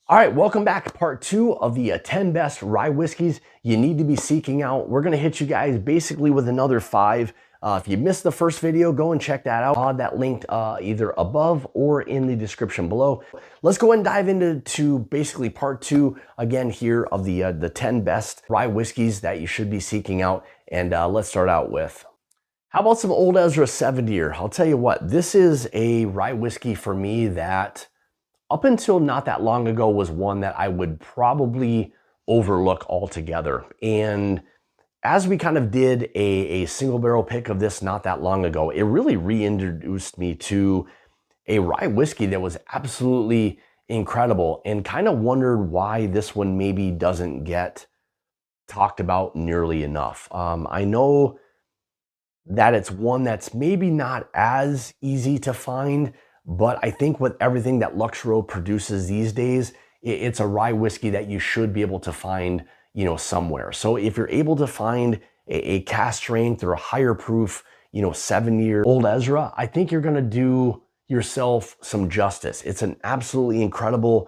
All right, welcome back. Part 2 of the 10 best rye whiskeys you need to be seeking out. We're going to hit you guys basically with another 5. If you missed the first video, go and check that out. I'll have that linked either above or in the description below. Let's go ahead and dive into basically part 2 again here of the 10 best rye whiskeys that you should be seeking out. And let's start out with, how about some old Ezra 7-year? I'll tell you what, this is a rye whiskey for me that up until not that long ago was one that I would probably overlook altogether. And as we kind of did a single barrel pick of this not that long ago, it really reintroduced me to a rye whiskey that was absolutely incredible, and kind of wondered why this one maybe doesn't get talked about nearly enough. I know that it's one that's maybe not as easy to find, but I think with everything that Lux Row produces these days, it's a rye whiskey that you should be able to find, somewhere. So if you're able to find a cask-strength or a higher proof, 7-year old Ezra, I think you're gonna do yourself some justice. It's an absolutely incredible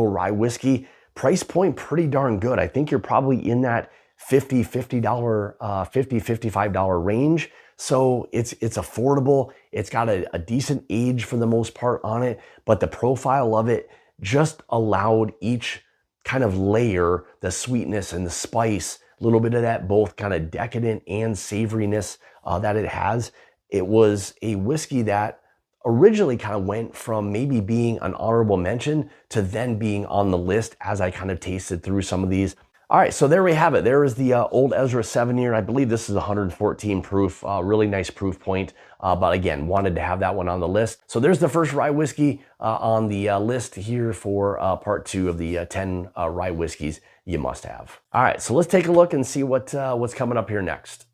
rye whiskey. Price point pretty darn good. I think you're probably in that $55 range. So it's affordable. It's got a decent age for the most part on it, but the profile of it just allowed each kind of layer, the sweetness and the spice, a little bit of that both kind of decadent and savoriness that it has. It was a whiskey that originally kind of went from maybe being an honorable mention to then being on the list as I kind of tasted through some of these. All right, so there we have it. There is the old Ezra 7-year. I believe this is 114 proof, really nice proof point. But again, wanted to have that one on the list. So there's the first rye whiskey on the list here for part 2 of the 10 rye whiskeys you must have. All right, so let's take a look and see what's coming up here next.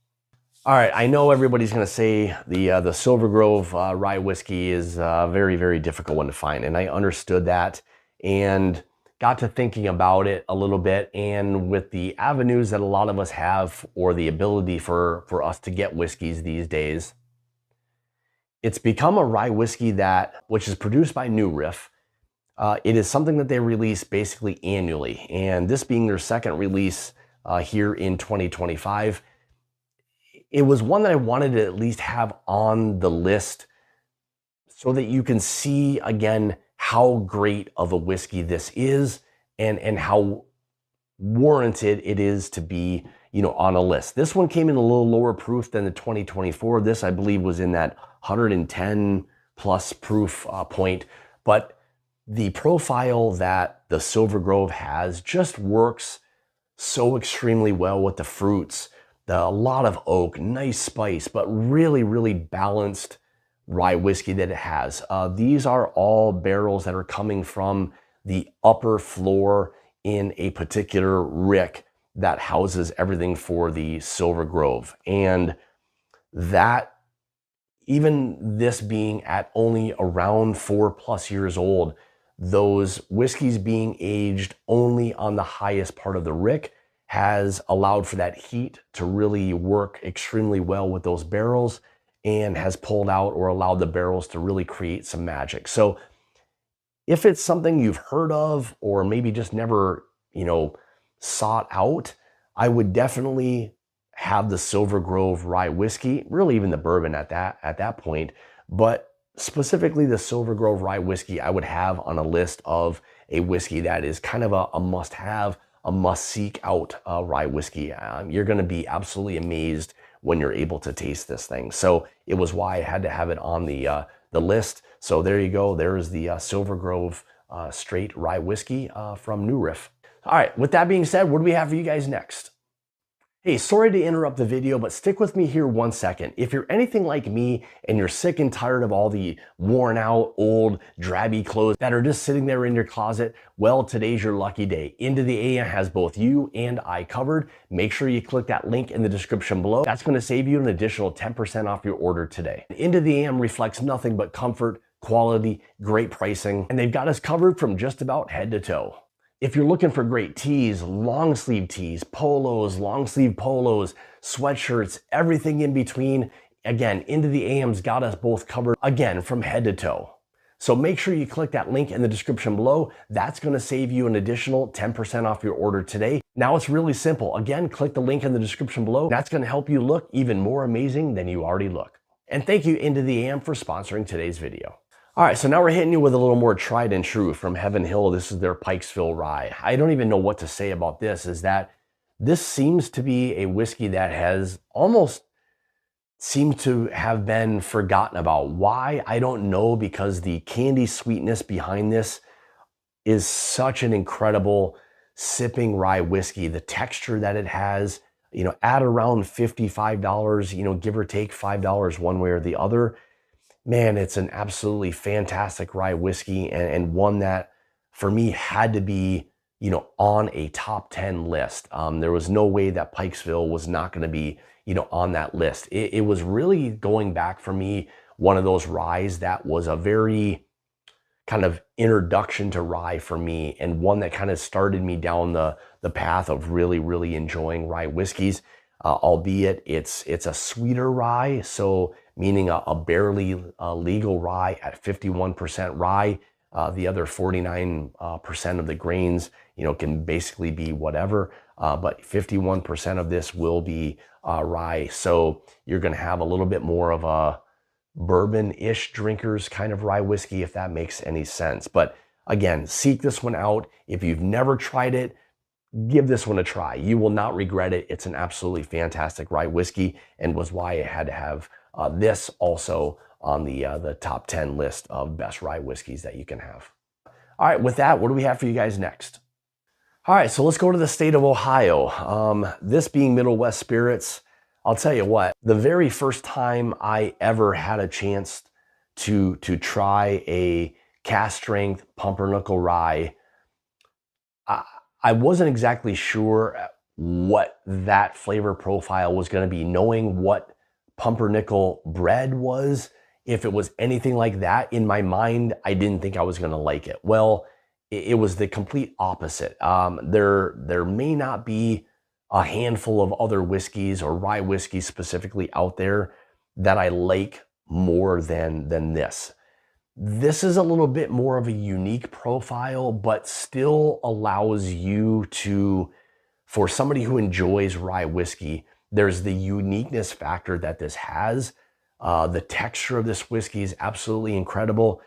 All right, I know everybody's gonna say the Silver Grove rye whiskey is a very, very difficult one to find, and I understood that and got to thinking about it a little bit, and with the avenues that a lot of us have, or the ability for us to get whiskeys these days, it's become a rye whiskey which is produced by New Riff. It is something that they release basically annually, and this being their second release here in 2025, it was one that I wanted to at least have on the list so that you can see again how great of a whiskey this is, and how warranted it is to be, on a list. This one came in a little lower proof than the 2024. This, I believe, was in that 110 plus proof point, but the profile that the Silver Grove has just works so extremely well with the fruits, a lot of oak, nice spice, but really, really balanced rye whiskey that it has. These are all barrels that are coming from the upper floor in a particular rick that houses everything for the Silver Grove. And that, even this being at only around 4+ years old, those whiskeys being aged only on the highest part of the rick has allowed for that heat to really work extremely well with those barrels, and has pulled out or allowed the barrels to really create some magic. So if it's something you've heard of or maybe just never, sought out, I would definitely have the Silver Grove rye whiskey, really even the bourbon at that point, but specifically the Silver Grove rye whiskey I would have on a list of a whiskey that is kind of a must-have, a must-seek out rye whiskey. You're gonna be absolutely amazed when you're able to taste this thing. So it was why I had to have it on the list. So there you go. There is the Silver Grove Straight Rye whiskey from New Riff. All right, with that being said, what do we have for you guys next? Hey, sorry to interrupt the video, but stick with me here 1 second. If you're anything like me and you're sick and tired of all the worn out, old, drabby clothes that are just sitting there in your closet, well, today's your lucky day. Into the AM has both you and I covered. Make sure you click that link in the description below. That's gonna save you an additional 10% off your order today. Into the AM reflects nothing but comfort, quality, great pricing, and they've got us covered from just about head to toe. If you're looking for great tees, long sleeve tees, polos, long sleeve polos, sweatshirts, everything in between, again, Into the AM's got us both covered, again, from head to toe. So make sure you click that link in the description below. That's gonna save you an additional 10% off your order today. Now it's really simple. Again, click the link in the description below. That's gonna help you look even more amazing than you already look. And thank you Into the AM for sponsoring today's video. All right, so now we're hitting you with a little more tried and true from Heaven Hill. This is their Pikesville Rye. I don't even know what to say about this, is that this seems to be a whiskey that has almost seemed to have been forgotten about. Why? I don't know, because the candy sweetness behind this is such an incredible sipping rye whiskey. The texture that it has, you know, at around $55, you know, give or take $5 one way or the other. Man, it's an absolutely fantastic rye whiskey, and one that for me had to be, you know, on a top 10 list. There was no way that Pikesville was not going to be, you know, on that list. It was really, going back for me, one of those ryes that was a very kind of introduction to rye for me, and one that kind of started me down the path of really enjoying rye whiskeys, albeit it's a sweeter rye, so meaning a barely legal rye at 51% rye. The other 49% of the grains, you know, can basically be whatever, but 51% of this will be rye. So you're going to have a little bit more of a bourbon-ish drinkers kind of rye whiskey, if that makes any sense. But again, seek this one out. If you've never tried it, give this one a try. You will not regret it. It's an absolutely fantastic rye whiskey, and was why I had to have this also on the top 10 list of best rye whiskeys that you can have. All right, with that, what do we have for you guys next? All right, so let's go to the state of Ohio. This being Middle West Spirits, I'll tell you what, the very first time I ever had a chance to try a cask-strength pumpernickel rye, I wasn't exactly sure what that flavor profile was going to be, knowing what pumpernickel bread was. If it was anything like that, in my mind, I didn't think I was going to like it. Well, it was the complete opposite. There may not be a handful of other whiskeys, or rye whiskeys specifically, out there that I like more than this. This is a little bit more of a unique profile, but still allows you to, for somebody who enjoys rye whiskey, there's the uniqueness factor that this has. The texture of this whiskey is absolutely incredible.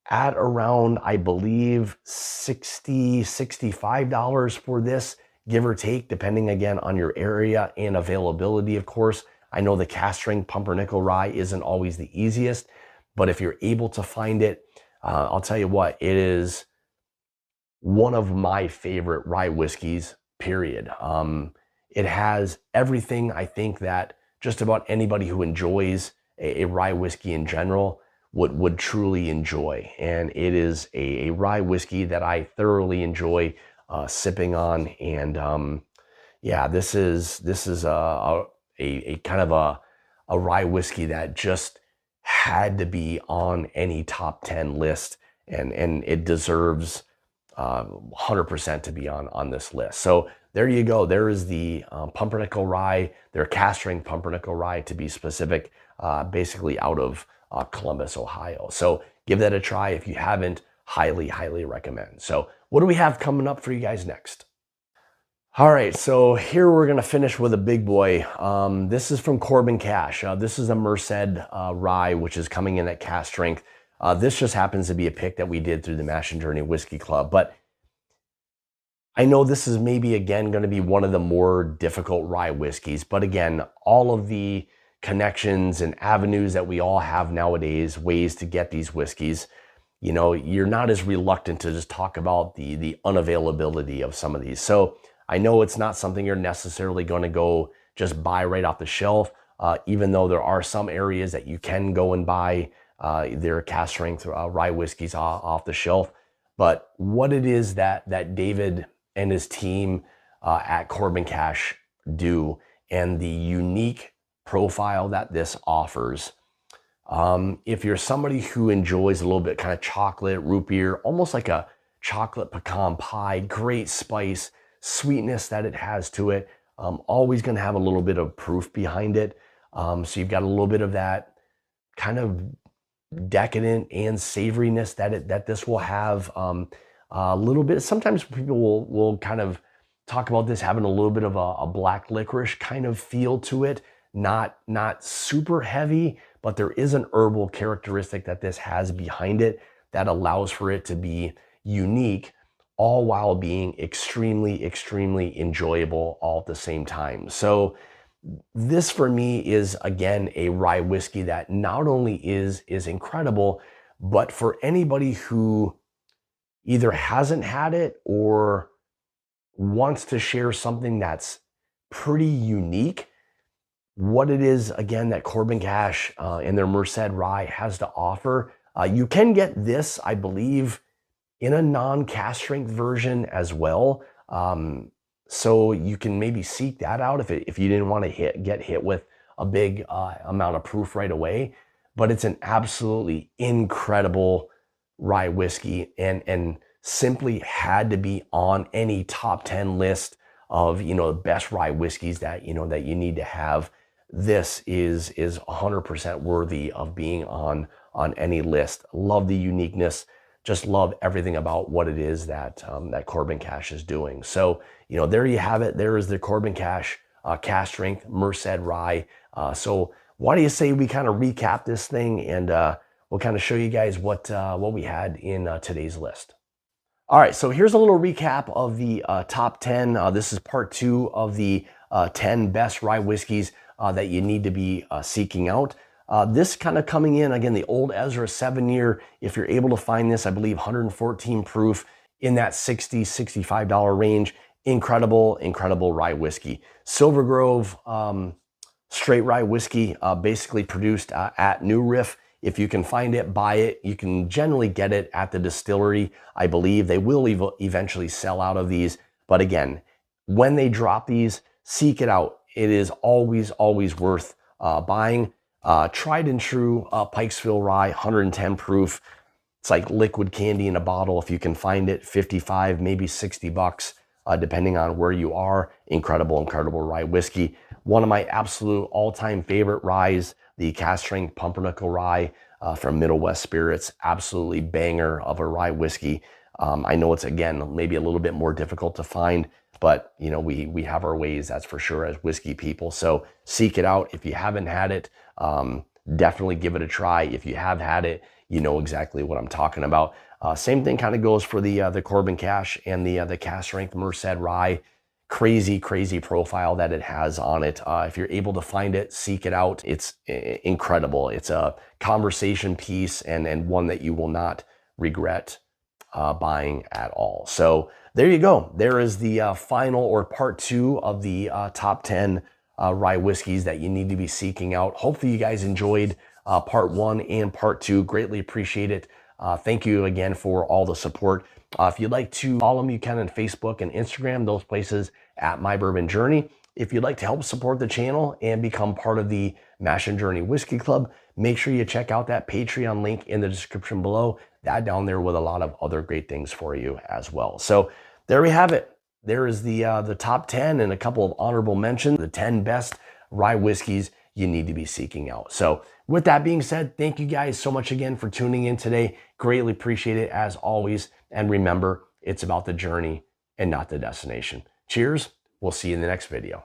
At around, I believe, $60, $65 for this, give or take, depending again on your area and availability, of course. I know the cask-strength pumpernickel rye isn't always the easiest, but if you're able to find it, I'll tell you what, it is one of my favorite rye whiskeys, period. It has everything I think that just about anybody who enjoys a rye whiskey in general would truly enjoy. And it is a rye whiskey that I thoroughly enjoy sipping on. And yeah, this is a kind of a rye whiskey that just had to be on any top 10 list, and it deserves 100% to be on this list. So there you go. There is the pumpernickel rye, their cask-strength pumpernickel rye to be specific, basically out of Columbus, Ohio. So give that a try if you haven't. Highly recommend. So what do we have coming up for you guys next? All right, so here we're gonna finish with a big boy. This is from Corbin Cash. This is a Merced rye, which is coming in at cask-strength. This just happens to be a pick that we did through the Mash and Journey Whiskey Club, but I know this is maybe again gonna be one of the more difficult rye whiskeys, but again, all of the connections and avenues that we all have nowadays, ways to get these whiskeys, you know, you're not as reluctant to just talk about the unavailability of some of these. So I know it's not something you're necessarily going to go just buy right off the shelf, even though there are some areas that you can go and buy their cask-strength rye whiskeys off the shelf. But what it is that David and his team at Corbin Cash do, and the unique profile that this offers, if you're somebody who enjoys a little bit kind of chocolate, root beer, almost like a chocolate pecan pie, great spice, sweetness that it has to it, always going to have a little bit of proof behind it. So you've got a little bit of that kind of decadent and savoriness that this will have. A little bit. Sometimes people will kind of talk about this having a little bit of a black licorice kind of feel to it. Not super heavy, but there is an herbal characteristic that this has behind it that allows for it to be unique, all while being extremely, extremely enjoyable all at the same time. So this for me is, again, a rye whiskey that not only is incredible, but for anybody who either hasn't had it or wants to share something that's pretty unique, what it is, again, that Corbin Cash and their Merced Rye has to offer. You can get this, I believe, in a non-cask strength version as well. So you can maybe seek that out if you didn't want to get hit with a big amount of proof right away. But it's an absolutely incredible rye whiskey, and simply had to be on any top 10 list of, you know, best rye whiskeys that, you know, that you need to have. This is 100% worthy of being on any list. Love the uniqueness. Just love everything about what it is that that Corbin Cash is doing. So, you know, there you have it. There is the Corbin Cash cask-strength Merced Rye. So why do you say we kind of recap this thing, and we'll kind of show you guys what we had in today's list. All right, so here's a little recap of the top 10. This is part 2 of the 10 best rye whiskeys that you need to be seeking out. This kind of coming in, again, the old Ezra 7-year, if you're able to find this, I believe 114 proof in that $60, $65 range. Incredible, incredible rye whiskey. Silver Grove Straight Rye whiskey, basically produced at New Riff. If you can find it, buy it. You can generally get it at the distillery. I believe they will eventually sell out of these. But again, when they drop these, seek it out. It is always, always worth buying. Tried and true Pikesville Rye, 110 proof. It's like liquid candy in a bottle. If you can find it, 55, maybe 60 bucks, depending on where you are. Incredible, incredible rye whiskey. One of my absolute all-time favorite ryes, the cask-strength Pumpernickel Rye from West Spirits. Absolutely banger of a rye whiskey. I know it's, again, maybe a little bit more difficult to find, but you know, we have our ways, that's for sure, as whiskey people. So seek it out. If you haven't had it, definitely give it a try. If you have had it, you know exactly what I'm talking about. Same thing kind of goes for the Corbin Cash and the cask-strength Merced Rye. Crazy, crazy profile that it has on it. If you're able to find it, seek it out. It's incredible. It's a conversation piece, and one that you will not regret buying at all. So there you go. There is the final, or part 2 of the top 10 rye whiskeys that you need to be seeking out. Hopefully you guys enjoyed part 1 and part 2. Greatly appreciate it. Thank you again for all the support. If you'd like to follow me, you can on Facebook and Instagram, those places at My Bourbon Journey. If you'd like to help support the channel and become part of the Mash and Journey Whiskey Club, make sure you check out that Patreon link in the description below. That down there with a lot of other great things for you as well. So there we have it. There is the top 10 and a couple of honorable mentions, the 10 best rye whiskeys you need to be seeking out. So with that being said, thank you guys so much again for tuning in today. Greatly appreciate it as always. And remember, it's about the journey and not the destination. Cheers. We'll see you in the next video.